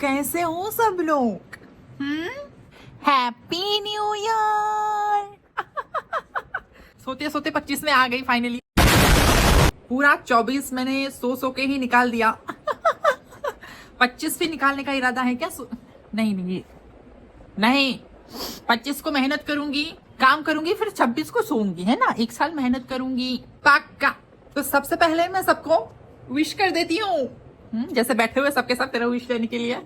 कैसे हो सब लोग? Happy new year. सोते सोते 25 में आ गई फाइनली। पूरा 24 मैंने सो के ही निकाल दिया। 25 भी निकालने का इरादा है क्या? नहीं नहीं नहीं, 25 को मेहनत करूंगी, काम करूंगी, फिर 26 को सोऊंगी, है ना? एक साल मेहनत करूंगी पक्का। तो सबसे पहले मैं सबको विश कर देती हूँ, जैसे बैठे हुए सबके साथ तेरा विश लेने के लिए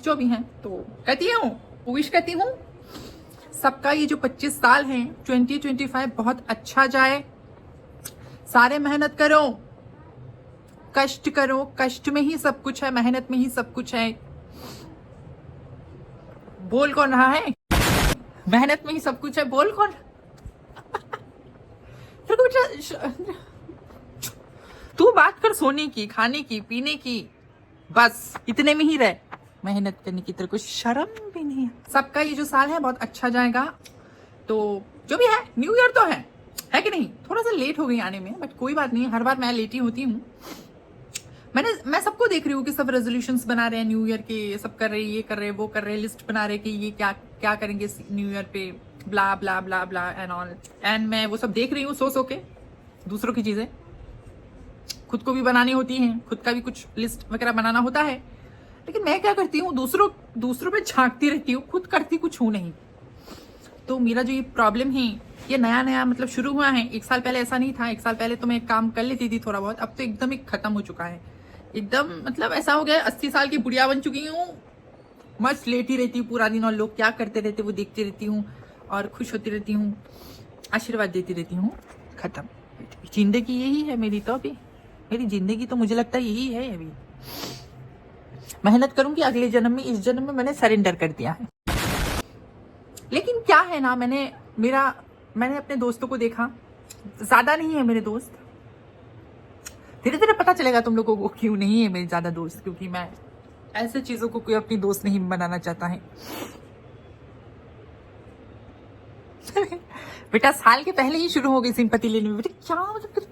जो भी है तो कहती हूँ, विश करती हूँ सबका ये जो 25 साल है 2025 बहुत अच्छा जाए। सारे मेहनत करो, कष्ट करो, कष्ट में ही सब कुछ है, मेहनत में ही सब कुछ है। बोल कौन रहा है? मेहनत में ही सब कुछ है, बोल कौन? तू बात कर सोने की, खाने की, पीने की, बस इतने में ही रह। मेहनत करने की तेरे को शर्म भी नहीं है। सबका ये जो साल है बहुत अच्छा जाएगा। तो जो भी है, न्यू ईयर तो है कि नहीं? थोड़ा सा लेट हो गई आने में, बट कोई बात नहीं, हर बार मैं लेट ही होती हूँ। मैं सबको देख रही हूँ कि सब रेजोल्यूशंस बना रहे हैं न्यू ईयर के, सब कर रहे हैं, ये कर रहे हैं, वो कर रहे हैं, लिस्ट बना रहे हैं कि ये क्या क्या करेंगे न्यू ईयर पे, ब्ला ब्ला ब्ला ब्ला एंड ऑल। एंड मैं वो सब देख रही हूँ सो के, दूसरों की चीजें खुद को भी बनानी होती हैं, खुद का भी कुछ लिस्ट वगैरह बनाना होता है। लेकिन मैं क्या करती हूँ, दूसरों पे झांकती रहती हूँ, खुद करती कुछ हूं नहीं। तो मेरा जो ये प्रॉब्लम है, ये नया नया मतलब शुरू हुआ है। एक साल पहले ऐसा नहीं था। एक साल पहले तो मैं काम कर लेती थी थोड़ा बहुत, अब तो एकदम ही खत्म हो चुका है। एकदम मतलब ऐसा हो गया 80 साल की बुढ़िया बन चुकी हूँ। मस्त लेटी रहती हूँ पूरा दिन और लोग क्या करते रहते वो देखती रहती हूँ और खुश होती रहती हूँ, आशीर्वाद देती रहती हूँ। खत्म। जिंदगी यही है मेरी। तो अभी मेरी जिंदगी तो मुझे लगता है यही है। अभी मेहनत करूंगी, अगले जन्म में, इस जन्म में मैंने सरेंडर कर दिया है। लेकिन क्या है ना, मैंने अपने दोस्तों को देखा, ज्यादा नहीं है मेरे दोस्त। धीरे धीरे पता चलेगा तुम लोगों को क्यों नहीं है मेरे ज्यादा दोस्त, क्योंकि मैं ऐसे चीजों को कोई अपनी दोस्त नहीं बनाना चाहता है। बेटा साल के पहले ही शुरू हो गई सिंपैथी लेने में। बेटा क्या मतलब,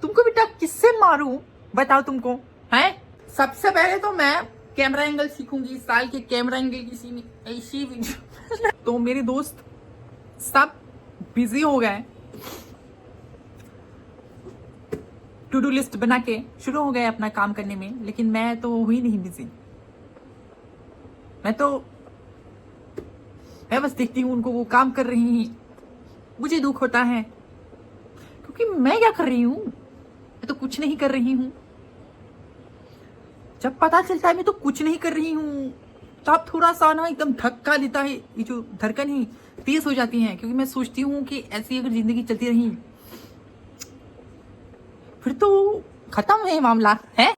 तुमको बेटा किससे मारूं बताओ तुमको? है सबसे पहले तो मैं कैमरा एंगल सीखूंगी। साल के कैमरा एंगल की ऐसी वीडियो। तो मेरे दोस्त सब बिजी हो गए, टू डू लिस्ट बना के शुरू हो गए अपना काम करने में। लेकिन मैं तो हुई नहीं बिजी। मैं बस देखती हूँ उनको वो काम कर रही हैं, मुझे दुख होता है क्योंकि मैं क्या कर रही हूँ? मैं तो कुछ नहीं कर रही हूँ। जब पता चलता है मैं तो कुछ नहीं कर रही हूँ, तब थोड़ा सा ना एकदम धक्का देता है, ये जो धड़कन ही तेज हो जाती है। क्योंकि मैं सोचती हूँ कि ऐसी अगर जिंदगी चलती रही फिर तो खत्म है मामला, है।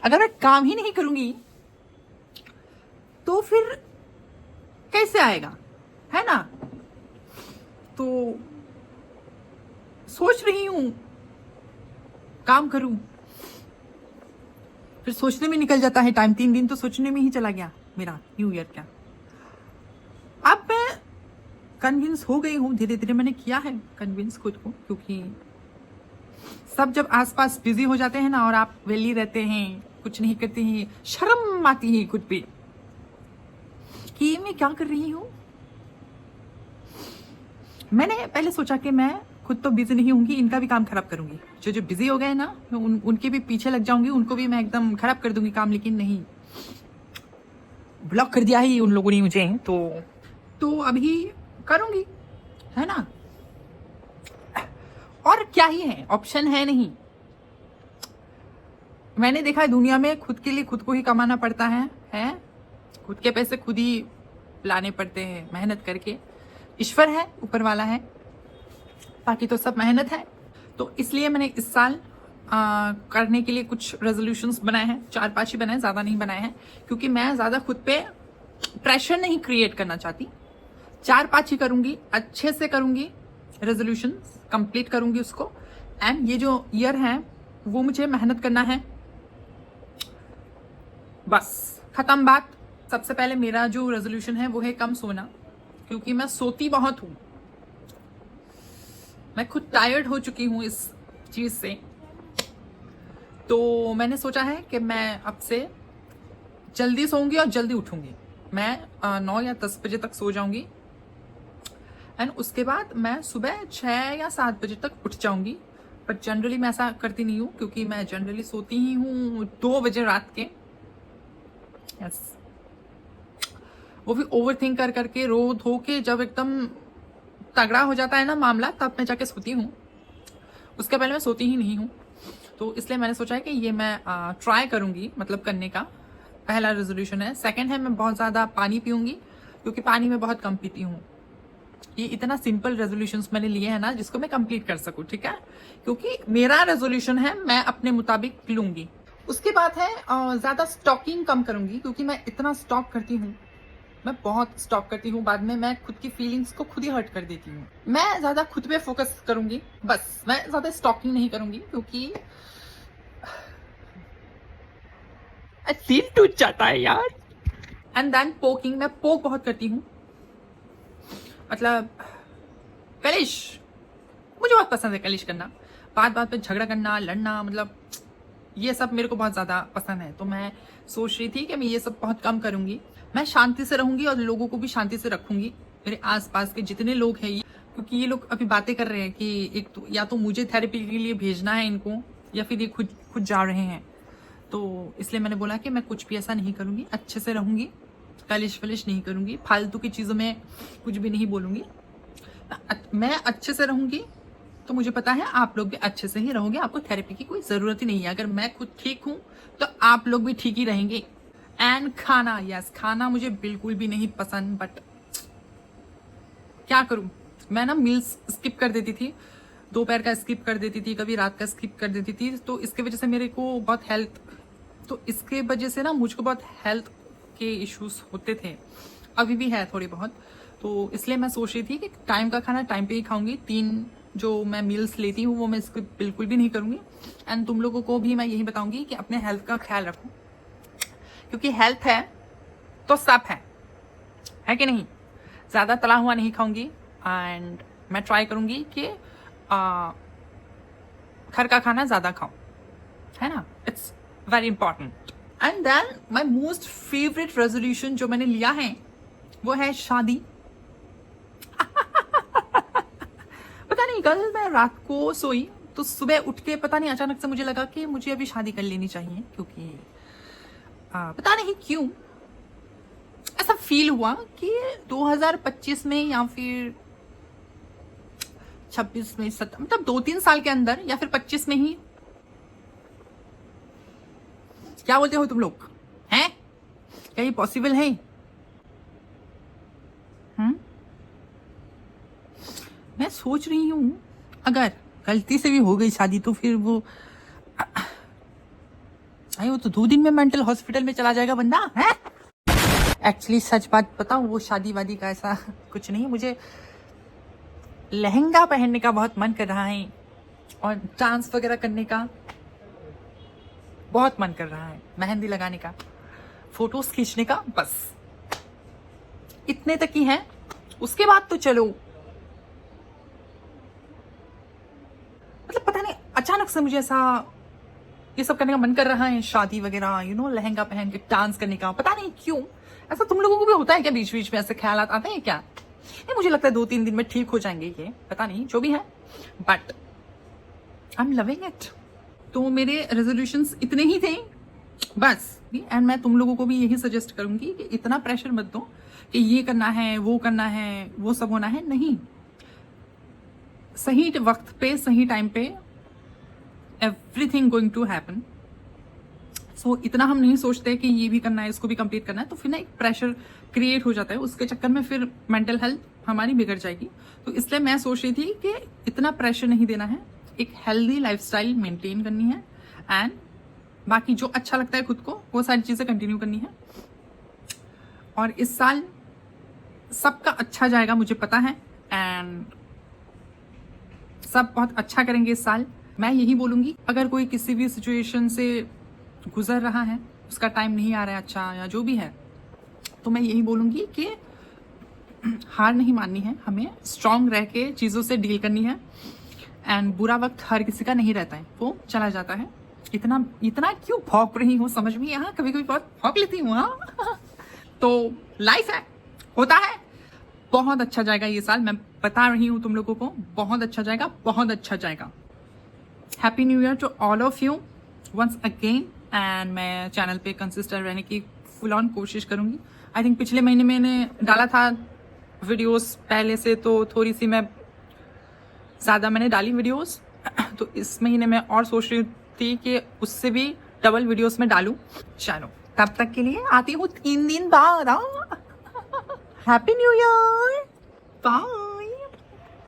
अगर मैं काम ही नहीं करूंगी तो फिर कैसे आएगा, है ना? तो सोच रही हूं काम करूं, फिर सोचने में निकल जाता है टाइम। 3 दिन तो सोचने में ही चला गया मेरा न्यू ईयर का। अब मैं कन्विंस हो गई हूं, धीरे धीरे मैंने किया है कन्विंस खुद को। क्योंकि सब जब आसपास बिजी हो जाते हैं ना और आप वेली रहते हैं, कुछ नहीं करते हैं, शर्म आती है खुद पे कि मैं क्या कर रही हूं। मैंने पहले सोचा कि मैं खुद तो बिजी नहीं होंगी, इनका भी काम खराब करूंगी। जो बिजी हो गए ना, उनके भी पीछे लग जाऊंगी, उनको भी मैं एकदम खराब कर दूंगी काम। लेकिन नहीं, ब्लॉक कर दिया ही उन लोगों ने मुझे। तो अभी करूंगी, है ना? और क्या ही है, ऑप्शन है नहीं। मैंने देखा है दुनिया में खुद के लिए खुद को ही कमाना पड़ता है? खुद के पैसे खुद ही लाने पड़ते हैं मेहनत करके। ईश्वर है, ऊपर वाला है, बाकी तो सब मेहनत है। तो इसलिए मैंने इस साल करने के लिए कुछ रेजोल्यूशंस बनाए हैं, 4-5 ही बनाए, ज्यादा नहीं बनाए हैं। क्योंकि मैं ज्यादा खुद पे प्रेशर नहीं क्रिएट करना चाहती। 4-5 ही करूंगी, अच्छे से करूंगी, रेजोल्यूशंस कंप्लीट करूंगी उसको। एंड ये जो ईयर है वो मुझे मेहनत करना है, बस खत्म बात। सबसे पहले मेरा जो रेजोल्यूशन है वो है कम सोना, क्योंकि मैं सोती बहुत हूं। मैं खुद टायर्ड हो चुकी हूं इस चीज से। तो मैंने सोचा है कि मैं अब से जल्दी सोऊंगी और जल्दी उठूंगी। मैं 9 या 10 बजे तक सो जाऊंगी एंड उसके बाद मैं सुबह 6 या 7 बजे तक उठ जाऊंगी। बट जनरली मैं ऐसा करती नहीं हूँ, क्योंकि मैं जनरली सोती ही हूँ 2 बजे रात के। यस, वो भी ओवर थिंक कर करके, रो धो के जब एकदम तगड़ा हो जाता है ना मामला, तब मैं जाके सोती हूँ। उसके पहले मैं सोती ही नहीं हूँ। तो इसलिए मैंने सोचा है कि ये मैं ट्राई करूंगी, मतलब करने का पहला रेजोल्यूशन है। सेकंड है, मैं बहुत ज़्यादा पानी पीऊंगी, क्योंकि पानी मैं बहुत कम पीती हूँ। ये इतना सिंपल रेजोल्यूशंस मैंने लिए हैं ना, जिसको मैं कंप्लीट कर सकूं, ठीक है, क्योंकि मेरा रेजोल्यूशन है मैं अपने मुताबिक लूंगी। उसके बाद है ज़्यादा स्टॉकिंग कम करूंगी, क्योंकि मैं इतना स्टॉक करती हूँ, मैं बहुत स्टॉक करती हूँ। बाद में मैं खुद की फीलिंग्स को खुद ही हर्ट कर देती हूँ। मैं ज़्यादा खुद पे फोकस करूंगी, बस मैं ज़्यादा स्टॉकिंग नहीं करूंगी, क्योंकि दिल टूट जाता है यार। एंड देन पोकिंग, मैं पोक बहुत करती हूँ, मतलब कलिश, मुझे बहुत पसंद है कलिश करना, बात बात पे झगड़ा करना, लड़ना, मतलब ये सब मेरे को बहुत ज़्यादा पसंद है। तो मैं सोच रही थी कि मैं ये सब बहुत कम करूंगी। मैं शांति से रहूंगी और लोगों को भी शांति से रखूंगी, मेरे आसपास के जितने लोग हैं, क्योंकि ये लोग अभी बातें कर रहे हैं कि एक तो या तो मुझे थेरेपी के लिए भेजना है इनको, या फिर ये खुद खुद जा रहे हैं। तो इसलिए मैंने बोला कि मैं कुछ भी ऐसा नहीं करूंगी, अच्छे से रहूंगी, कलिश वलिश नहीं करूंगी, फालतू की चीज़ों में कुछ भी नहीं बोलूंगी। मैं अच्छे से रहूंगी, तो मुझे पता है आप लोग भी अच्छे से ही रहोगे, आपको थेरेपी की कोई ज़रूरत ही नहीं है। अगर मैं खुद ठीक हूँ तो आप लोग भी ठीक ही रहेंगे। एंड खाना, यस, खाना मुझे बिल्कुल भी नहीं पसंद, बट क्या करूँ, मैं ना मील्स स्किप कर देती थी, दोपहर का स्किप कर देती थी, कभी रात का स्किप कर देती थी। तो इसके वजह से मेरे को बहुत इसके वजह से ना मुझको बहुत हेल्थ के इश्यूज होते थे, अभी भी है थोड़ी बहुत। तो इसलिए मैं सोच रही थी कि टाइम का खाना टाइम पे ही खाऊंगी। 3 जो मैं मील्स लेती हूँ वो मैं स्किप बिल्कुल भी नहीं करूंगी। एंड तुम लोगों को भी मैं यही बताऊंगी कि अपने हेल्थ का ख्याल रखो, क्योंकि हेल्थ है तो सब है कि नहीं। ज़्यादा तला हुआ नहीं खाऊंगी, एंड मैं ट्राई करूंगी कि घर का खाना ज़्यादा खाऊं, है ना, it's very important. And then my most favourite resolution जो मैंने लिया है वो है शादी। पता नहीं, कल मैं रात को सोई तो सुबह उठ के पता नहीं अचानक से मुझे लगा कि मुझे अभी शादी कर लेनी चाहिए, क्योंकि पता नहीं क्यों ऐसा फील हुआ कि 2025 में या फिर 26 में, मतलब 2-3 साल के अंदर, या फिर 25 में ही, क्या बोलते हो तुम लोग, हैं? क्या ये पॉसिबल है? मैं सोच रही हूं अगर गलती से भी हो गई शादी तो फिर वो वो तो 2 दिन में मेंटल हॉस्पिटल में चला जाएगा बंदा, है? एक्चुअली सच बात बताऊं, वो शादी वादी का ऐसा कुछ नहीं। मुझे लहंगा पहनने का बहुत मन कर रहा है और डांस वगैरह करने का बहुत मन कर रहा है, मेहंदी लगाने का, फोटोज खींचने का, बस इतने तक ही है। उसके बाद तो चलो, मतलब पता नहीं अचानक से मुझे ऐसा ये सब करने का मन कर रहा है, शादी वगैरह, लहंगा पहन के डांस करने का। पता नहीं क्यों ऐसा तुम लोगों को भी होता है क्या? बीच बीच में ऐसे ख्याल आते हैं क्या? ये मुझे लगता है 2-3 दिन में ठीक हो जाएंगे, ये पता नहीं, जो भी है, but I am loving it. तो मेरे रेजोल्यूशंस इतने ही थे बस। एंड मैं तुम लोगों को भी यही सजेस्ट करूंगी कि इतना प्रेशर मत दो कि ये करना है, वो करना है, वो सब होना है, नहीं। सही वक्त पे, सही टाइम पे एवरीथिंग गोइंग टू हैपन। सो इतना हम नहीं सोचते कि ये भी करना है, इसको भी कंप्लीट करना है, तो फिर ना एक प्रेशर क्रिएट हो जाता है, उसके चक्कर में फिर मेंटल हेल्थ हमारी बिगड़ जाएगी। तो इसलिए मैं सोच रही थी कि इतना प्रेशर नहीं देना है, एक हेल्दी लाइफस्टाइल मेंटेन करनी है, एंड बाकी जो अच्छा लगता है खुद को वो सारी चीज़ें कंटिन्यू करनी है। और इस साल सबका अच्छा जाएगा, मुझे पता है, एंड सब बहुत अच्छा करेंगे इस साल। मैं यही बोलूंगी, अगर कोई किसी भी सिचुएशन से गुजर रहा है, उसका टाइम नहीं आ रहा है अच्छा, या जो भी है, तो मैं यही बोलूंगी कि हार नहीं माननी है, हमें स्ट्रांग रह के चीज़ों से डील करनी है। एंड बुरा वक्त हर किसी का नहीं रहता है, वो चला जाता है। इतना इतना क्यों भौंक रही हूँ समझ में यहाँ, कभी कभी बहुत भौंक लेती हूँ हाँ। तो लाइफ है, होता है। बहुत अच्छा जाएगा ये साल, मैं बता रही हूँ तुम लोगों को, बहुत अच्छा जाएगा, बहुत अच्छा जाएगा। Happy new year to all of you once again. And मैं चैनल पे कंसिस्टेंट रहने की फुल ऑन कोशिश करूंगी। आई थिंक पिछले महीने मैंने डाला था वीडियोस पहले से, तो थोड़ी सी मैं ज़्यादा मैंने डाली वीडियोस, तो इस महीने मैं और सोच रही थी कि उससे भी डबल वीडियोस में डालूं। चलो तब तक के लिए आती हूँ 3 दिन बाद। Happy new year, bye.